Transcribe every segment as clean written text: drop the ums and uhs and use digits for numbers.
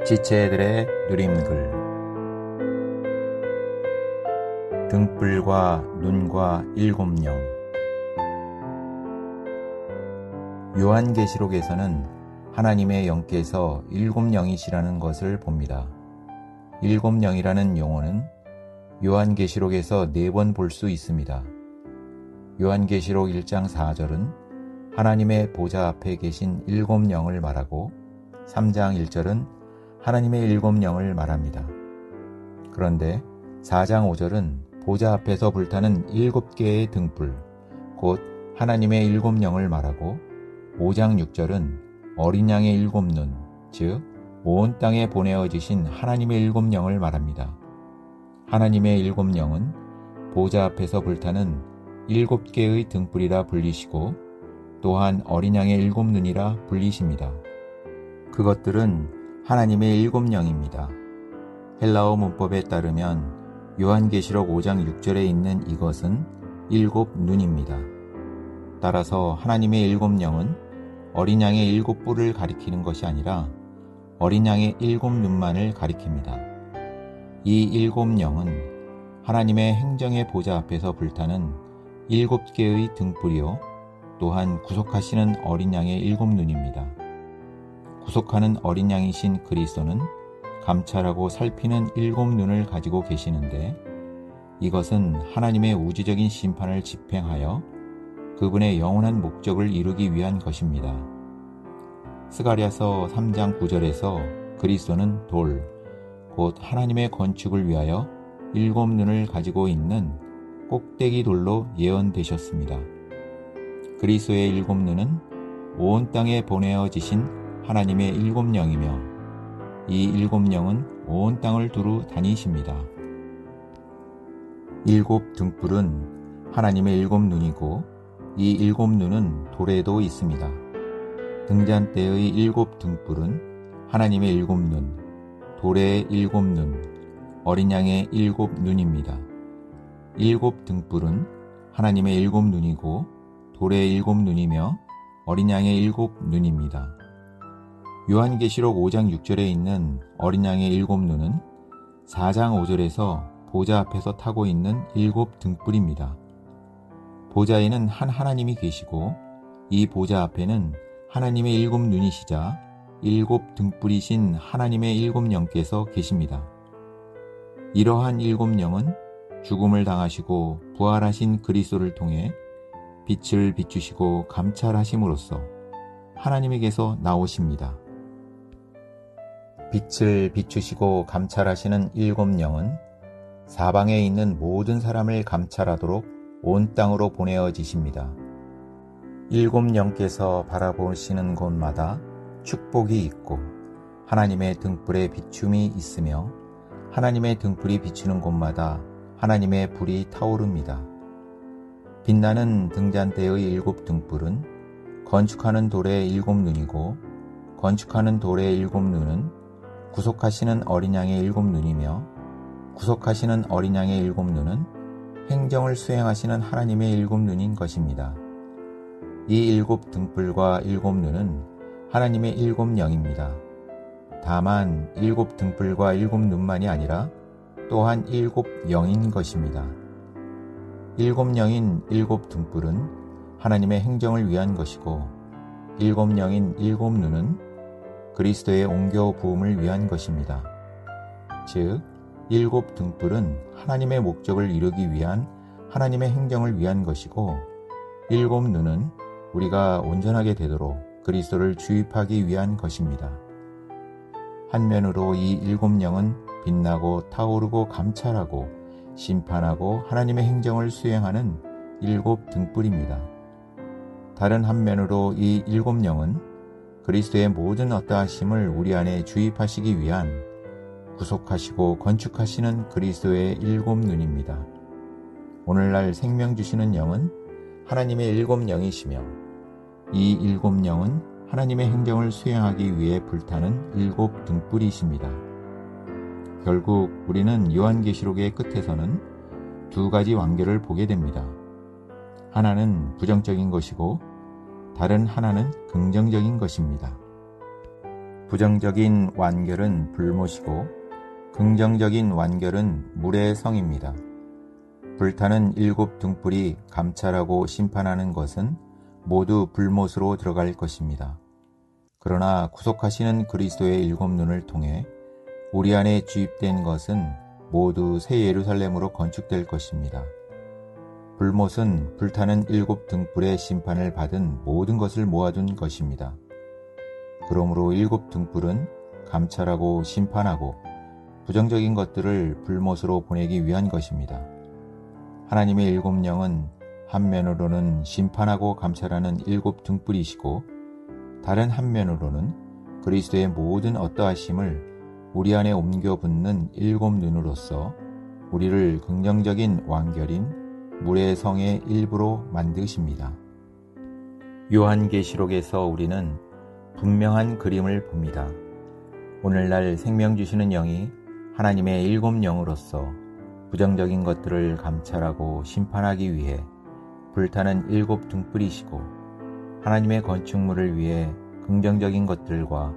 지체들의 누림글. 등불과 눈과 일곱 영. 요한계시록에서는 하나님의 영께서 일곱 영이시라는 것을 봅니다. 일곱 영이라는 용어는 요한계시록에서 4번 볼 수 있습니다. 요한계시록 1장 4절은 하나님의 보좌 앞에 계신 일곱 영을 말하고 3장 1절은 하나님의 일곱 영을 말합니다. 그런데 4장 5절은 보좌 앞에서 불타는 7개의 등불, 곧 하나님의 일곱 영을 말하고 5장 6절은 어린 양의 일곱 눈, 즉 온 땅에 보내어지신 하나님의 일곱 영을 말합니다. 하나님의 일곱 영은 보좌 앞에서 불타는 7개의 등불이라 불리시고 또한 어린 양의 일곱 눈이라 불리십니다. 그것들은 하나님의 일곱 영입니다. 헬라어 문법에 따르면 요한계시록 5장 6절에 있는 이것은 일곱 눈입니다. 따라서 하나님의 일곱 영은 어린 양의 일곱 뿔을 가리키는 것이 아니라 어린 양의 일곱 눈만을 가리킵니다. 이 일곱 영은 하나님의 행정의 보좌 앞에서 불타는 7개의 등불이요 또한 구속하시는 어린 양의 일곱 눈입니다. 구속하는 어린 양이신 그리스도는 감찰하고 살피는 일곱 눈을 가지고 계시는데 이것은 하나님의 우주적인 심판을 집행하여 그분의 영원한 목적을 이루기 위한 것입니다. 스가랴서 3장 9절에서 그리스도는 돌, 곧 하나님의 건축을 위하여 일곱 눈을 가지고 있는 꼭대기 돌로 예언되셨습니다. 그리스도의 일곱 눈은 온 땅에 보내어지신 하나님의 일곱 영이며 이 일곱 영은 온 땅을 두루 다니십니다. 일곱 등불은 하나님의 일곱 눈이고 이 일곱 눈은 돌에도 있습니다. 등잔대의 일곱 등불은 하나님의 일곱 눈, 돌의 일곱 눈, 어린 양의 일곱 눈입니다. 일곱 등불은 하나님의 일곱 눈이고 돌의 일곱 눈이며 어린 양의 일곱 눈입니다. 요한계시록 5장 6절에 있는 어린 양의 일곱 눈은 4장 5절에서 보좌 앞에서 타고 있는 일곱 등불입니다. 보좌에는 한 하나님이 계시고 이 보좌 앞에는 하나님의 일곱 눈이시자 일곱 등불이신 하나님의 일곱 영께서 계십니다. 이러한 일곱 영은 죽음을 당하시고 부활하신 그리스도를 통해 빛을 비추시고 감찰하심으로써 하나님에게서 나오십니다. 빛을 비추시고 감찰하시는 일곱 영은 사방에 있는 모든 사람을 감찰하도록 온 땅으로 보내어지십니다. 일곱 영께서 바라보시는 곳마다 축복이 있고 하나님의 등불에 비춤이 있으며 하나님의 등불이 비추는 곳마다 하나님의 불이 타오릅니다. 빛나는 등잔대의 일곱 등불은 건축하는 돌의 일곱 눈이고 건축하는 돌의 일곱 눈은 구속하시는 어린 양의 일곱 눈이며 구속하시는 어린 양의 일곱 눈은 행정을 수행하시는 하나님의 일곱 눈인 것입니다. 이 일곱 등불과 일곱 눈은 하나님의 일곱 영입니다. 다만 일곱 등불과 일곱 눈만이 아니라 또한 일곱 영인 것입니다. 일곱 영인 일곱 등불은 하나님의 행정을 위한 것이고 일곱 영인 일곱 눈은 그리스도의 옹교 부음을 위한 것입니다. 즉 일곱 등불은 하나님의 목적을 이루기 위한 하나님의 행정을 위한 것이고 일곱 눈은 우리가 온전하게 되도록 그리스도를 주입하기 위한 것입니다. 한면으로 이 일곱 영은 빛나고 타오르고 감찰하고 심판하고 하나님의 행정을 수행하는 일곱 등불입니다. 다른 한면으로 이 일곱 영은 그리스도의 모든 어떠하심을 우리 안에 주입하시기 위한 구속하시고 건축하시는 그리스도의 일곱 눈입니다. 오늘날 생명 주시는 영은 하나님의 일곱 영이시며 이 일곱 영은 하나님의 행정을 수행하기 위해 불타는 일곱 등불이십니다. 결국 우리는 요한계시록의 끝에서는 두 가지 완결을 보게 됩니다. 하나는 부정적인 것이고 다른 하나는 긍정적인 것입니다. 부정적인 완결은 불못이고 긍정적인 완결은 물의 성입니다. 불타는 7 등불이 감찰하고 심판하는 것은 모두 불못으로 들어갈 것입니다. 그러나 구속하시는 그리스도의 7 눈을 통해 우리 안에 주입된 것은 모두 새 예루살렘으로 건축될 것입니다. 불못은 불타는 7 등불의 심판을 받은 모든 것을 모아둔 것입니다. 그러므로 7 등불은 감찰하고 심판하고 부정적인 것들을 불못으로 보내기 위한 것입니다. 하나님의 7 영은 한면으로는 심판하고 감찰하는 7 등불이시고 다른 한면으로는 그리스도의 모든 어떠하심을 우리 안에 옮겨 붓는 7 눈으로서 우리를 긍정적인 완결인 물의 성의 일부로 만드십니다. 요한계시록에서 우리는 분명한 그림을 봅니다. 오늘날 생명 주시는 영이 하나님의 7 영으로서 부정적인 것들을 감찰하고 심판하기 위해 불타는 7 등불이시고 하나님의 건축물을 위해 긍정적인 것들과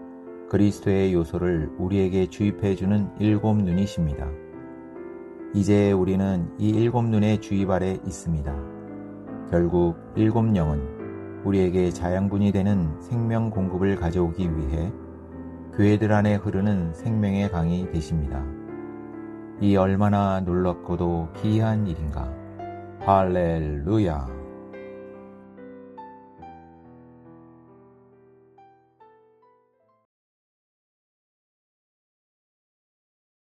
그리스도의 요소를 우리에게 주입해주는 7 눈이십니다. 이제 우리는 이 7 눈의 주입 아래 있습니다. 결국 7 영은 우리에게 자양분이 되는 생명 공급을 가져오기 위해 교회들 안에 흐르는 생명의 강이 되십니다. 이 얼마나 놀랍고도 기이한 일인가. 할렐루야.